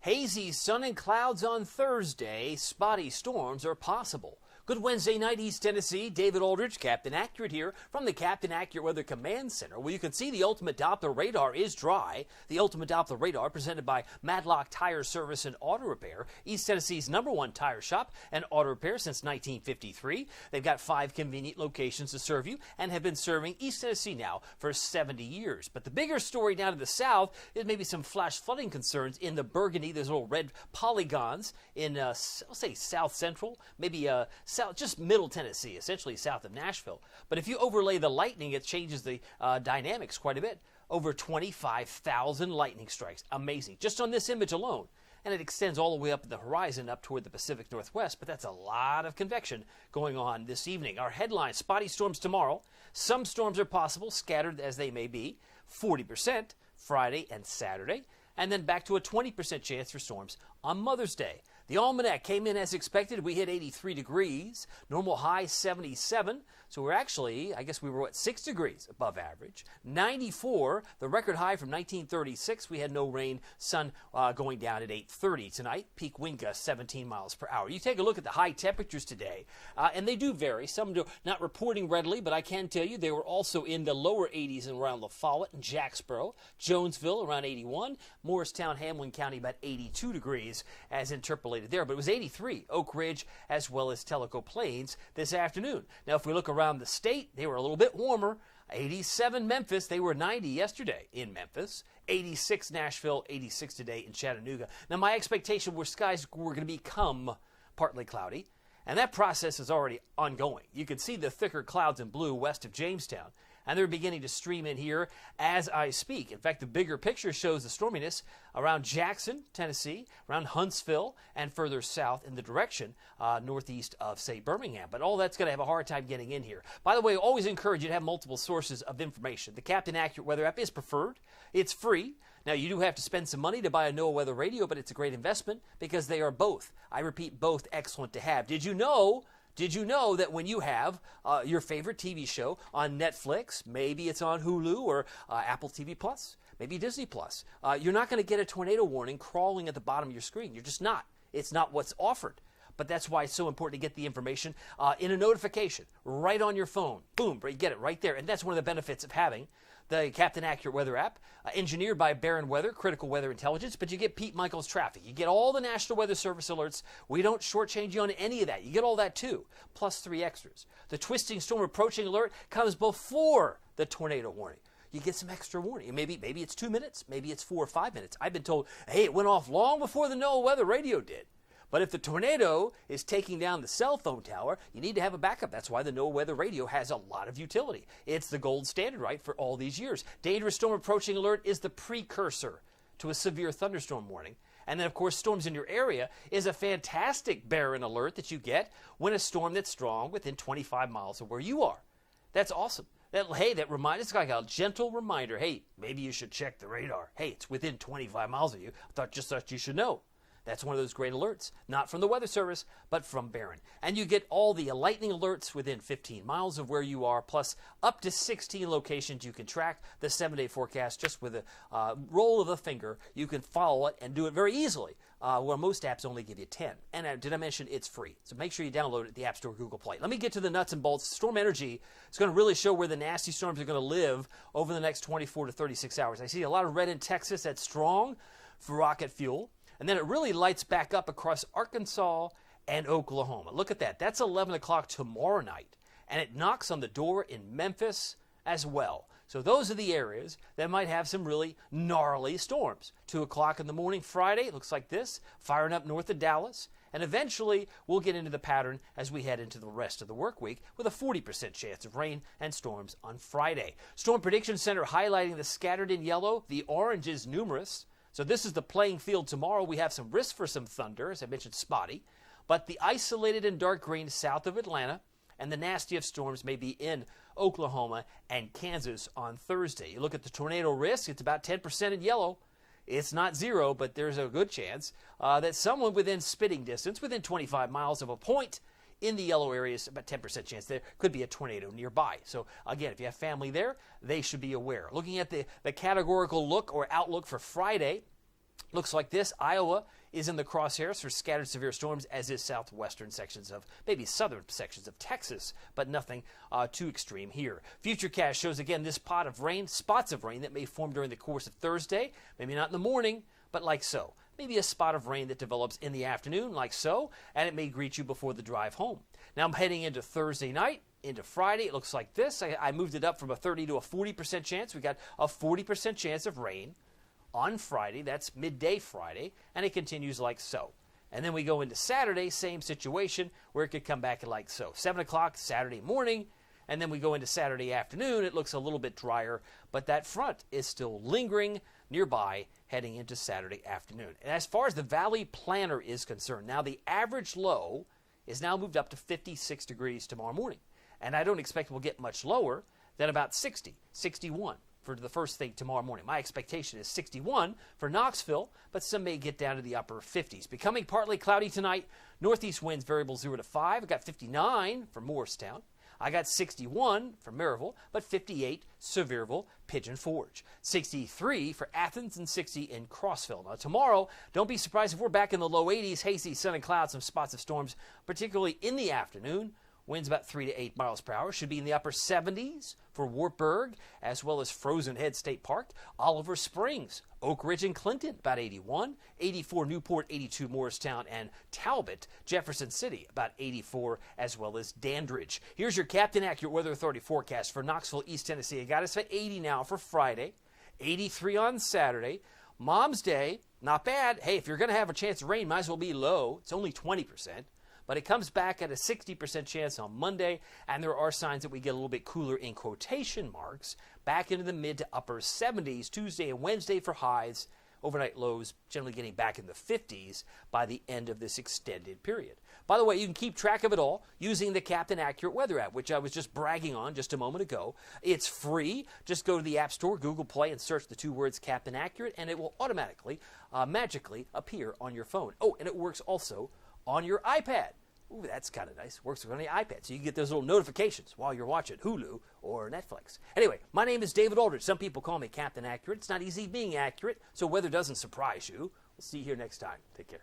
Hazy sun and clouds on Thursday. Spotty storms are possible. Good Wednesday night, East Tennessee. David Aldridge, Captain Accurate here from the Captain Accurate Weather Command Center, where you can see the Ultimate Doppler radar is dry. The Ultimate Doppler radar presented by Madlock Tire Service and Auto Repair, East Tennessee's #1 tire shop and auto repair since 1953. They've got 5 convenient locations to serve you and have been serving East Tennessee now for 70 years. But the bigger story down to the south is maybe some flash flooding concerns in the Burgundy. There's little red polygons in, I'll say, south central, maybe south, just middle Tennessee, essentially south of Nashville. But if you overlay the lightning, it changes the dynamics quite a bit. Over 25,000 lightning strikes. Amazing. Just on this image alone. And it extends all the way up the horizon up toward the Pacific Northwest, but that's a lot of convection going on this evening. Our headline, spotty storms tomorrow. Some storms are possible, scattered as they may be. 40% Friday and Saturday. And then back to a 20% chance for storms on Mother's Day. The almanac came in as expected. We hit 83 degrees, normal high 77. So we're actually, I guess we were, 6 degrees above average. 94, the record high from 1936. We had no rain, sun going down at 8:30 tonight. Peak wind gusts 17 miles per hour. You take a look at the high temperatures today, and they do vary. Some do not reporting readily, but I can tell you they were also in the lower 80s around La Follette and Jacksboro. Jonesville around 81. Morristown, Hamlin County about 82 degrees as interpolated there, but it was 83 Oak Ridge as well as Tellico Plains this afternoon. Now, if we look around the state, they were a little bit warmer. 87 Memphis, they were 90 yesterday in Memphis. 86 Nashville, 86 today in Chattanooga. Now, my expectation was skies were going to become partly cloudy, and that process is already ongoing. You can see the thicker clouds in blue west of Jamestown, and they're beginning to stream in here as I speak. In fact, the bigger picture shows the storminess around Jackson, Tennessee, around Huntsville, and further south in the direction northeast of, say, Birmingham. But all that's going to have a hard time getting in here. By the way, I always encourage you to have multiple sources of information. The Captain Accurate Weather app is preferred. It's free. Now, you do have to spend some money to buy a NOAA weather radio, but it's a great investment because they are both, I repeat, both excellent to have. Did you know that when you have your favorite TV show on Netflix, maybe it's on Hulu or Apple TV Plus, maybe Disney Plus, you're not going to get a tornado warning crawling at the bottom of your screen. You're just not. It's not what's offered. But that's why it's so important to get the information in a notification right on your phone. Boom, you get it right there. And that's one of the benefits of having the Captain Accurate Weather app, engineered by Barron Weather, Critical Weather Intelligence, but you get Pete Michaels traffic. You get all the National Weather Service alerts. We don't shortchange you on any of that. You get all that too, plus 3 extras. The twisting storm approaching alert comes before the tornado warning. You get some extra warning. Maybe it's 2 minutes, maybe it's 4 or 5 minutes. I've been told, hey, it went off long before the NOAA weather radio did. But if the tornado is taking down the cell phone tower, you need to have a backup. That's why the NOAA weather radio has a lot of utility. It's the gold standard, right, for all these years. Dangerous storm approaching alert is the precursor to a severe thunderstorm warning. And then, of course, storms in your area is a fantastic Barron alert that you get when a storm that's strong within 25 miles of where you are. That's awesome. That reminds, it's like a gentle reminder. Hey, maybe you should check the radar. Hey, it's within 25 miles of you. Just thought you should know. That's one of those great alerts, not from the Weather Service, but from Barron. And you get all the lightning alerts within 15 miles of where you are, plus up to 16 locations you can track the 7-day forecast just with a roll of a finger. You can follow it and do it very easily, where most apps only give you 10. And did I mention it's free? So make sure you download it at the App Store, Google Play. Let me get to the nuts and bolts. Storm Energy is going to really show where the nasty storms are going to live over the next 24 to 36 hours. I see a lot of red in Texas. That's strong for rocket fuel. And then it really lights back up across Arkansas and Oklahoma. Look at that. That's 11 o'clock tomorrow night. And it knocks on the door in Memphis as well. So those are the areas that might have some really gnarly storms. 2 o'clock in the morning Friday, it looks like this, firing up north of Dallas. And eventually, we'll get into the pattern as we head into the rest of the work week with a 40% chance of rain and storms on Friday. Storm Prediction Center highlighting the scattered in yellow. The orange is numerous. So this is the playing field tomorrow. We have some risk for some thunder, as I mentioned, spotty. But the isolated and dark green south of Atlanta, and the nastiest storms may be in Oklahoma and Kansas on Thursday. You look at the tornado risk, it's about 10% in yellow. It's not 0, but there's a good chance that someone within spitting distance, within 25 miles of a point in the yellow areas, about 10% chance there could be a tornado nearby. So again, if you have family there, they should be aware. Looking at the categorical look or outlook for Friday, Looks like this. Iowa is in the crosshairs for scattered severe storms, as is southwestern sections of, maybe southern sections of Texas, but nothing too extreme here. Futurecast shows again this pot of rain, spots of rain that may form during the course of Thursday, maybe not in the morning, but like so. Maybe a spot of rain that develops in the afternoon, like so, and it may greet you before the drive home. Now I'm heading into Thursday night, into Friday. It looks like this. I moved it up from a 30 to a 40% chance. We got a 40% chance of rain on Friday. That's midday Friday, and it continues like so. And then we go into Saturday, same situation, where it could come back like so. 7 o'clock Saturday morning, and then we go into Saturday afternoon. It looks a little bit drier, but that front is still lingering nearby heading into Saturday afternoon. And as far as the Valley Planner is concerned, now the average low is now moved up to 56 degrees tomorrow morning. And I don't expect we'll get much lower than about 60, 61 for the first thing tomorrow morning. My expectation is 61 for Knoxville, but some may get down to the upper 50s. Becoming partly cloudy tonight. Northeast winds variable 0 to 5. I got 59 for Morristown. I got 61 for Maryville, but 58 Sevierville, Pigeon Forge. 63 for Athens and 60 in Crossville. Now tomorrow, don't be surprised if we're back in the low 80s. Hazy, sun and clouds, some spots of storms, particularly in the afternoon. Winds about 3 to 8 miles per hour. Should be in the upper 70s for Wartburg, as well as Frozen Head State Park. Oliver Springs, Oak Ridge and Clinton, about 81. 84 Newport, 82 Morristown, and Talbot, Jefferson City, about 84, as well as Dandridge. Here's your Captain Accurate Weather Authority forecast for Knoxville, East Tennessee. I got us at 80 now for Friday, 83 on Saturday. Mom's Day, not bad. Hey, if you're going to have a chance of rain, might as well be low. It's only 20%. But it comes back at a 60% chance on Monday, and there are signs that we get a little bit cooler in quotation marks, back into the mid to upper 70s Tuesday and Wednesday for highs. Overnight lows generally getting back in the 50s by the end of this extended period. By the way, you can keep track of it all using the Captain Accurate Weather app, which I was just bragging on just a moment ago. It's free. Just go to the App Store, Google Play, and search the two words Captain Accurate, and it will automatically, magically appear on your phone. Oh, and it works also on your iPad. Ooh, that's kind of nice. Works on the iPad, so you get those little notifications while you're watching Hulu or Netflix. Anyway, my name is David Aldridge. Some people call me Captain Accurate. It's not easy being accurate, so weather doesn't surprise you. We'll see you here next time. Take care.